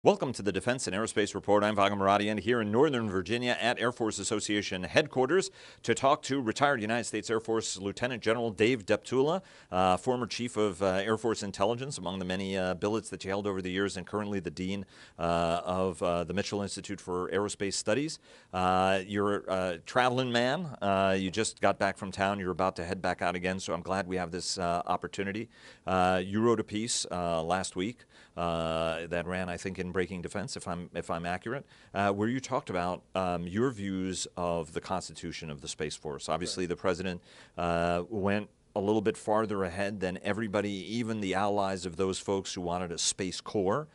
Welcome to the Defense and Aerospace Report. I'm Vago Muradian here in Northern Virginia at Air Force Association headquarters to talk to retired United States Air Force Lieutenant General Dave Deptula, former Chief of Air Force Intelligence, among the many billets that you held over the years, and currently the Dean of the Mitchell Institute for Aerospace Studies. You're a traveling man. You just got back from town. You're about to head back out again, so I'm glad we have this opportunity. You wrote a piece last week that ran, I think, in Breaking Defense, if I'm accurate, where you talked about your views of the constitution of the Space Force. Obviously, the president went a little bit farther ahead than everybody, even the allies of those folks who wanted a Space Corps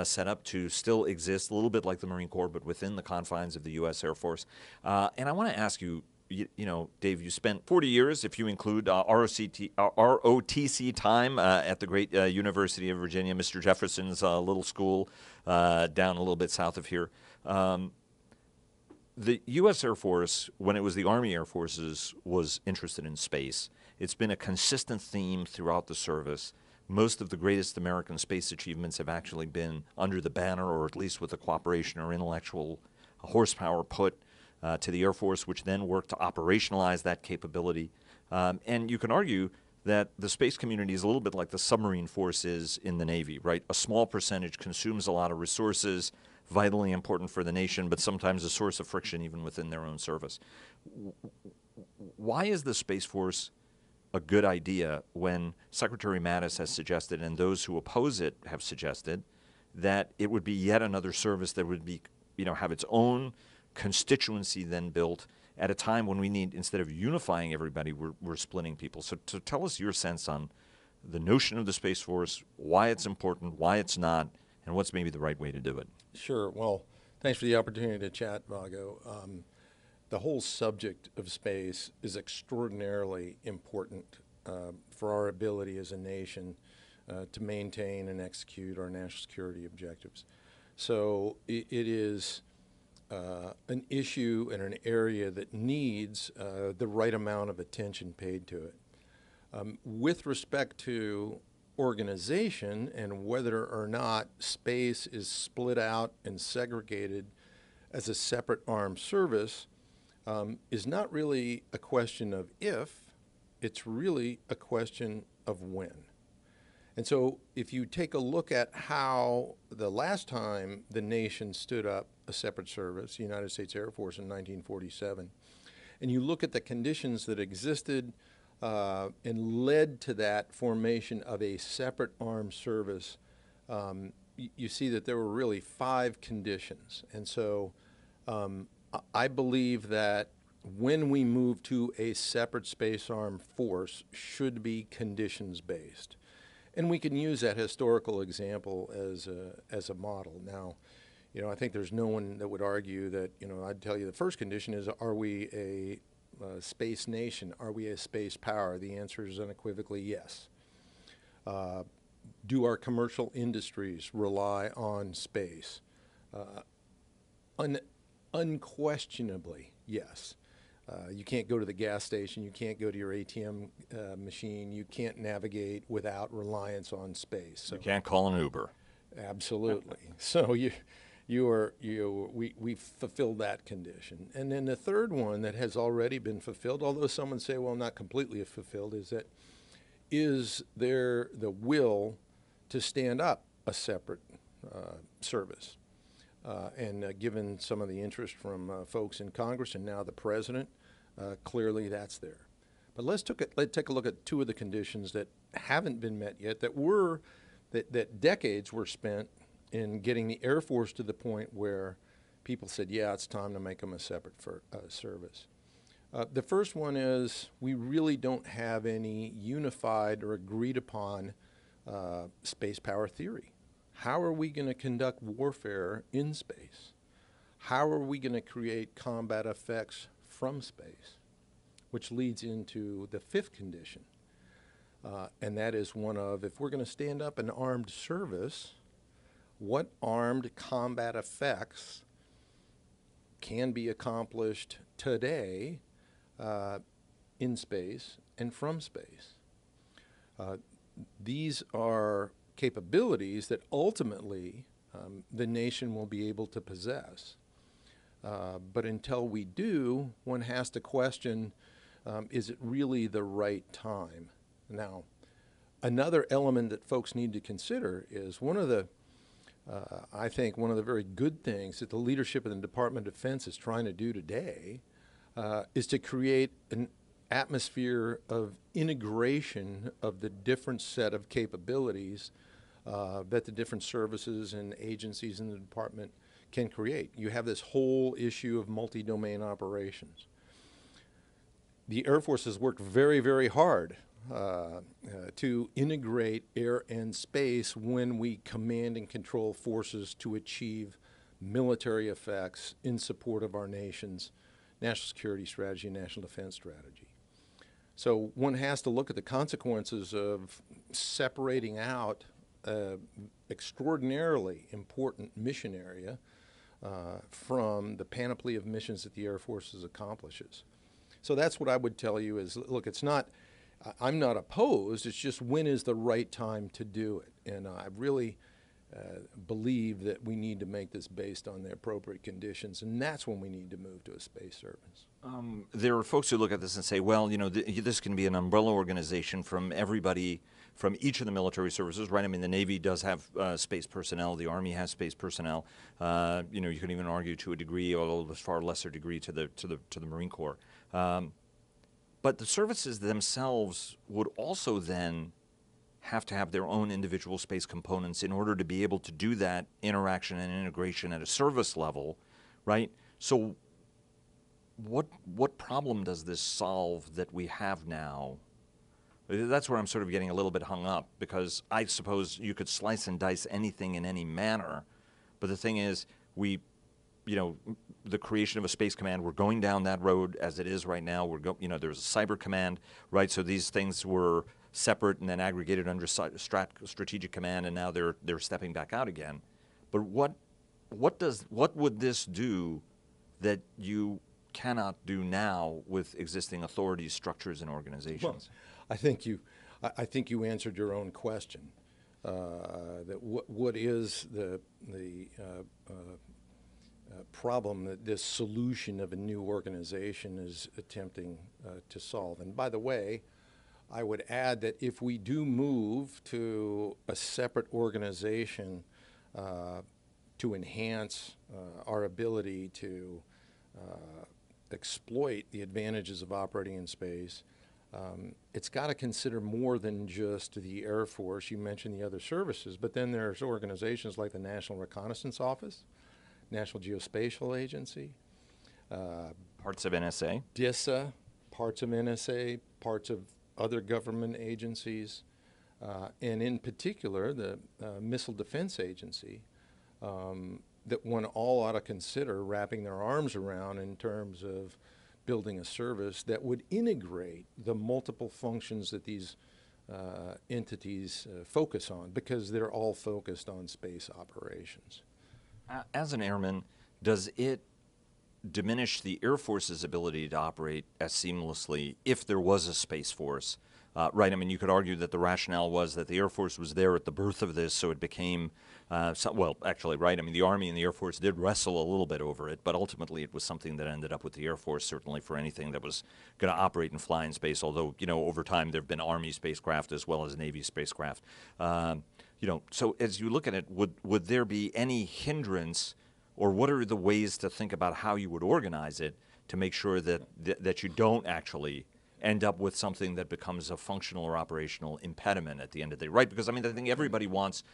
set up to still exist, a little bit like the Marine Corps, but within the confines of the U.S. Air Force. And I want to ask you, Dave, you spent 40 years, if you include ROTC time at the great University of Virginia, Mr. Jefferson's little school down a little bit south of here. The U.S. Air Force, when it was the Army Air Forces, was interested in space. It's been a consistent theme throughout the service. Most of the greatest American space achievements have actually been under the banner, or at least with the cooperation or intellectual horsepower put to the Air Force, which then worked to operationalize that capability. And you can argue that the space community is a little bit like the submarine force is in the Navy, right? A small percentage consumes a lot of resources, vitally important for the nation, but sometimes a source of friction even within their own service. Why is the Space Force a good idea when Secretary Mattis has suggested, and those who oppose it have suggested, that it would be yet another service that would be, have its own constituency then built at a time when we need, instead of unifying everybody, we're splitting people. So tell us your sense on the notion of the Space Force, why it's important, why it's not, and what's maybe the right way to do it. Sure. Well, thanks for the opportunity to chat, Vago. The whole subject of space is extraordinarily important for our ability as a nation to maintain and execute our national security objectives. So it is an issue and an area that needs the right amount of attention paid to it. With respect to organization and whether or not space is split out and segregated as a separate armed service is not really a question of if, it's really a question of when. And so if you take a look at how the last time the nation stood up a separate service, the United States Air Force in 1947, and you look at the conditions that existed and led to that formation of a separate armed service, you see that there were really 5 conditions. And so I believe that when we move to a separate space armed force should be conditions based. And we can use that historical example as a model. Now, I think there's no one that would argue that, I'd tell you the first condition is, are we a space nation? Are we a space power? The answer is unequivocally yes. Do our commercial industries rely on space? Unquestionably, yes. You can't go to the gas station, you can't go to your ATM machine, you can't navigate without reliance on space. So You can't call an Uber. absolutely. So we fulfilled that condition. And then the third one that has already been fulfilled, although some would say, well, not completely fulfilled, is there the will to stand up a separate service? And given some of the interest from folks in Congress and now the president, clearly that's there. But let's take a look at 2 of the conditions that haven't been met yet, that decades were spent in getting the Air Force to the point where people said, yeah, it's time to make them a separate service. The first one is we really don't have any unified or agreed upon space power theory. How are we going to conduct warfare in space? How are we going to create combat effects from space? Which leads into the 5th condition. And that is one of, if we're going to stand up an armed service, what armed combat effects can be accomplished today in space and from space? These are capabilities that ultimately the nation will be able to possess. But until we do, one has to question, is it really the right time? Now, another element that folks need to consider is I think one of the very good things that the leadership of the Department of Defense is trying to do today is to create an atmosphere of integration of the different set of capabilities that the different services and agencies in the department can create. You have this whole issue of multi-domain operations. The Air Force has worked very, very hard to integrate air and space when we command and control forces to achieve military effects in support of our nation's national security strategy and national defense strategy. So one has to look at the consequences of separating out extraordinarily important mission area from the panoply of missions that the Air Force accomplishes. So that's what I would tell you is, look, I'm not opposed, it's just when is the right time to do it. And I really believe that we need to make this based on the appropriate conditions, and that's when we need to move to a space service. There are folks who look at this and say, well, this can be an umbrella organization from everybody, from each of the military services, right? I mean, the Navy does have space personnel. The Army has space personnel. You can even argue to a degree, although a far lesser degree, to the Marine Corps. But the services themselves would also then have to have their own individual space components in order to be able to do that interaction and integration at a service level, right? So what problem does this solve that we have now? That's where I'm sort of getting a little bit hung up, because I suppose you could slice and dice anything in any manner, but the thing is, the creation of a space command, we're going down that road as it is right now. There's a cyber command, right? So these things were separate and then aggregated under strategic command, and now they're stepping back out again. But what would this do that you cannot do now with existing authorities, structures, and organizations? Well, I think you answered your own question. That what is the problem that this solution of a new organization is attempting to solve? And by the way, I would add that if we do move to a separate organization to enhance our ability to exploit the advantages of operating in space, it's got to consider more than just the Air Force. You mentioned the other services, but then there's organizations like the National Reconnaissance Office, National Geospatial Agency, parts of NSA, DISA, parts of NSA, parts of other government agencies, and in particular the Missile Defense Agency, that one all ought to consider wrapping their arms around in terms of building a service that would integrate the multiple functions that these entities focus on, because they're all focused on space operations. As an airman, does it diminish the Air Force's ability to operate as seamlessly if there was a Space Force? Right, I mean, you could argue that the rationale was that the Air Force was there at the birth of this, so it became, actually, right, I mean, the Army and the Air Force did wrestle a little bit over it, but ultimately it was something that ended up with the Air Force, certainly for anything that was going to operate and fly in space, although, over time there have been Army spacecraft as well as Navy spacecraft. So as you look at it, would there be any hindrance, or what are the ways to think about how you would organize it to make sure that you don't actually end up with something that becomes a functional or operational impediment at the end of the day, right? Because, I mean, I think everybody wants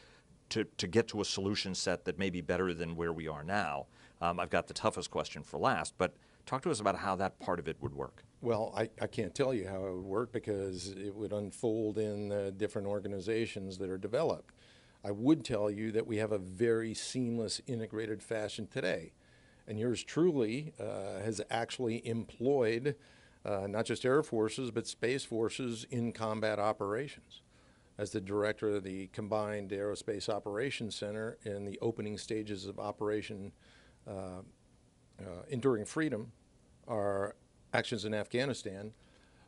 to get to a solution set that may be better than where we are now. I've got the toughest question for last, but talk to us about how that part of it would work. Well, I can't tell you how it would work because it would unfold in the different organizations that are developed. I would tell you that we have a very seamless, integrated fashion today. And yours truly has actually employed not just Air Forces, but Space Forces in combat operations. As the director of the Combined Aerospace Operations Center in the opening stages of Operation Enduring Freedom, our actions in Afghanistan,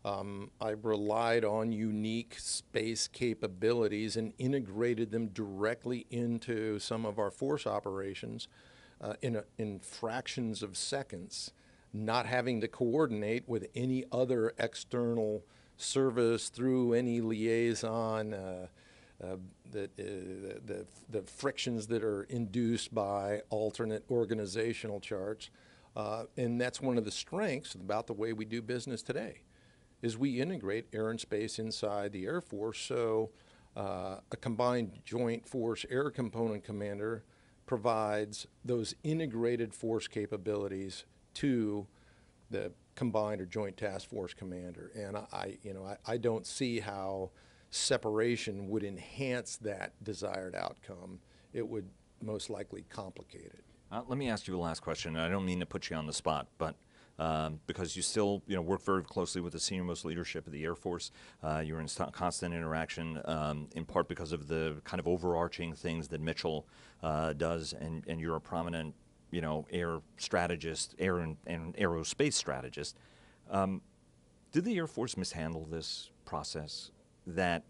I relied on unique space capabilities and integrated them directly into some of our force operations in fractions of seconds, not having to coordinate with any other external service through any liaison. The frictions that are induced by alternate organizational charts. And that's one of the strengths about the way we do business today, is we integrate air and space inside the Air Force. So a combined joint force air component commander provides those integrated force capabilities to the combined or joint task force commander. And I don't see how separation would enhance that desired outcome. It would most likely complicate it. Let me ask you a last question. I don't mean to put you on the spot, but because you still work very closely with the senior-most leadership of the Air Force, you're in constant interaction, in part because of the kind of overarching things that Mitchell does, and you're a prominent air strategist, air and aerospace strategist. Did the Air Force mishandle this process that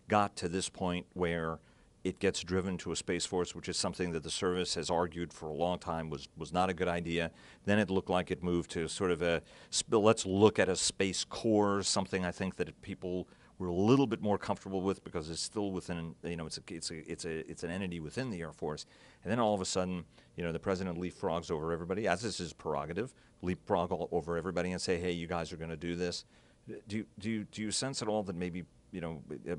got to this point where it gets driven to a Space Force, which is something that the service has argued for a long time was not a good idea? Then it looked like it moved to sort of let's look at a Space Corps, something I think that people were a little bit more comfortable with because it's still within, it's an entity within the Air Force. And then all of a sudden, the president leapfrogs over everybody, as is his prerogative, leapfrog all over everybody and say, hey, you guys are going to do this. Do you sense at all that maybe,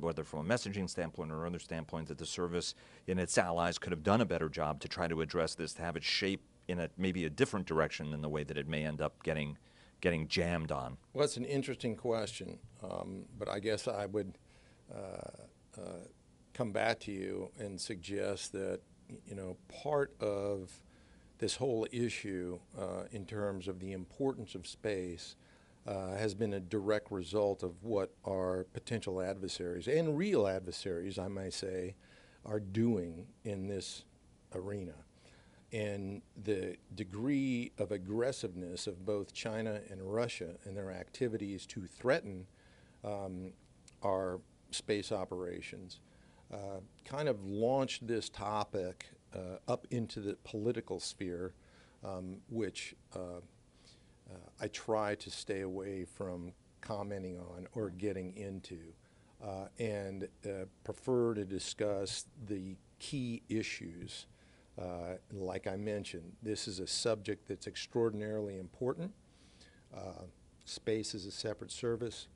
whether from a messaging standpoint or other standpoint, that the service and its allies could have done a better job to try to address this, to have it shape in maybe a different direction than the way that it may end up getting jammed on? Well, that's an interesting question, but I guess I would come back to you and suggest that part of this whole issue in terms of the importance of space has been a direct result of what our potential adversaries, and real adversaries, I may say, are doing in this arena. And the degree of aggressiveness of both China and Russia in their activities to threaten our space operations kind of launched this topic up into the political sphere, which I try to stay away from commenting on or getting into, and prefer to discuss the key issues. Like I mentioned, this is a subject that's extraordinarily important. Space is a separate service,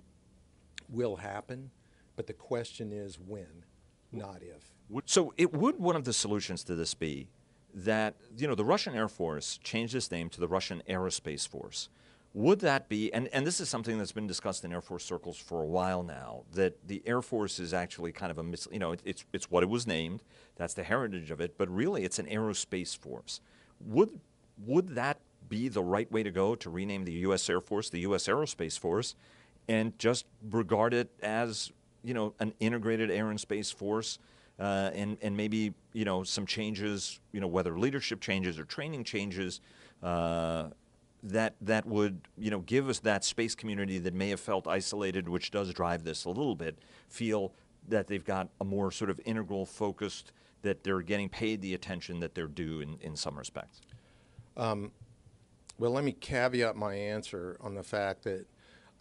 will happen, but the question is when, not if. So would one of the solutions to this be that, the Russian Air Force changed its name to the Russian Aerospace Force? Would that be, and this is something that's been discussed in Air Force circles for a while now, that the Air Force is actually kind of it's what it was named, that's the heritage of it, but really it's an aerospace force. Would that be the right way to go, to rename the U.S. Air Force the U.S. Aerospace Force, and just regard it as, an integrated air and space force? And maybe some changes, whether leadership changes or training changes, that would give us that space community that may have felt isolated, which does drive this a little bit, feel that they've got a more sort of integral, focused, that they're getting paid the attention that they're due in some respects. Well, let me caveat my answer on the fact that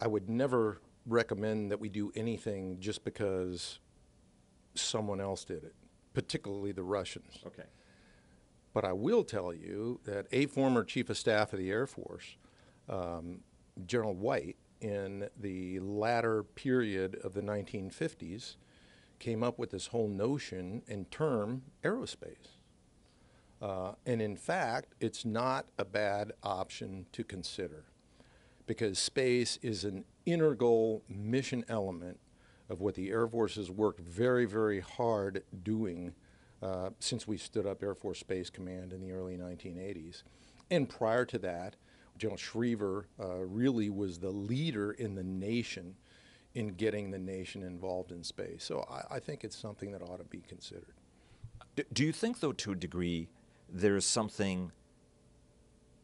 I would never recommend that we do anything just because someone else did it, particularly the Russians. Okay. But I will tell you that a former Chief of Staff of the Air Force, General White, in the latter period of the 1950s, came up with this whole notion and term aerospace. And in fact, it's not a bad option to consider, because space is an integral mission element of what the Air Force has worked very, very hard doing since we stood up Air Force Space Command in the early 1980s. And prior to that, General Schriever really was the leader in the nation in getting the nation involved in space. So I think it's something that ought to be considered. Do you think, though, to a degree, there's something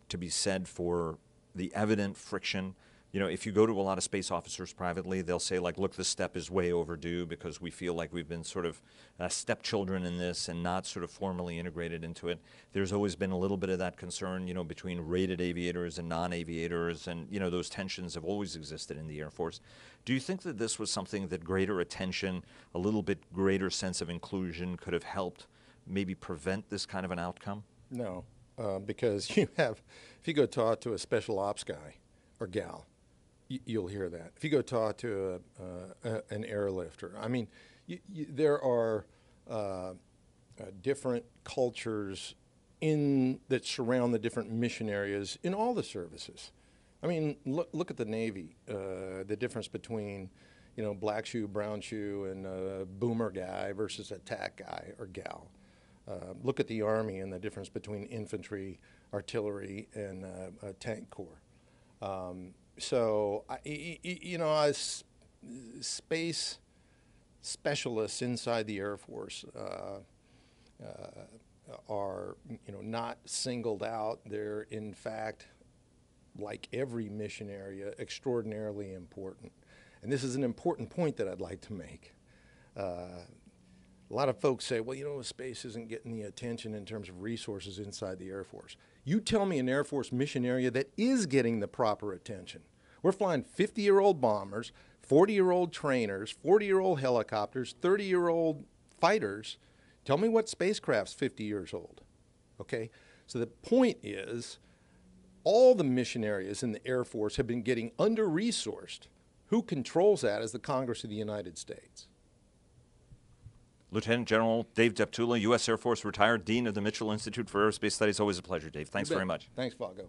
to be said for the evident friction? you know, if you go to a lot of space officers privately, they'll say, like, look, this step is way overdue because we feel like we've been sort of stepchildren in this and not sort of formally integrated into it. There's always been a little bit of that concern, you know, between rated aviators and non-aviators, and, you know, those tensions have always existed in the Air Force. Do you think that this was something that greater attention, a little bit greater sense of inclusion could have helped maybe prevent this kind of an outcome? No, because if you go talk to a special ops guy or gal, you'll hear that. If you go talk to an airlifter, I mean, there are different cultures that surround the different mission areas in all the services. I mean, look at the Navy, the difference between, you know, black shoe, brown shoe, and a boomer guy versus a TAC guy or gal. Look at the Army and the difference between infantry, artillery, and tank corps. So, you know, as space specialists inside the Air Force are, you know, not singled out. They're, in fact, like every mission area, extraordinarily important. And this is an important point that I'd like to make. A lot of folks say, well, you know, space isn't getting the attention in terms of resources inside the Air Force. You tell me an Air Force mission area that is getting the proper attention. We're flying 50-year-old bombers, 40-year-old trainers, 40-year-old helicopters, 30-year-old fighters. Tell me what spacecraft's 50 years old, okay? So the point is, all the mission areas in the Air Force have been getting under-resourced. Who controls that is the Congress of the United States. Lieutenant General Dave Deptula, U.S. Air Force retired Dean of the Mitchell Institute for Aerospace Studies. Always a pleasure, Dave. Thanks very much. Thanks, Vago.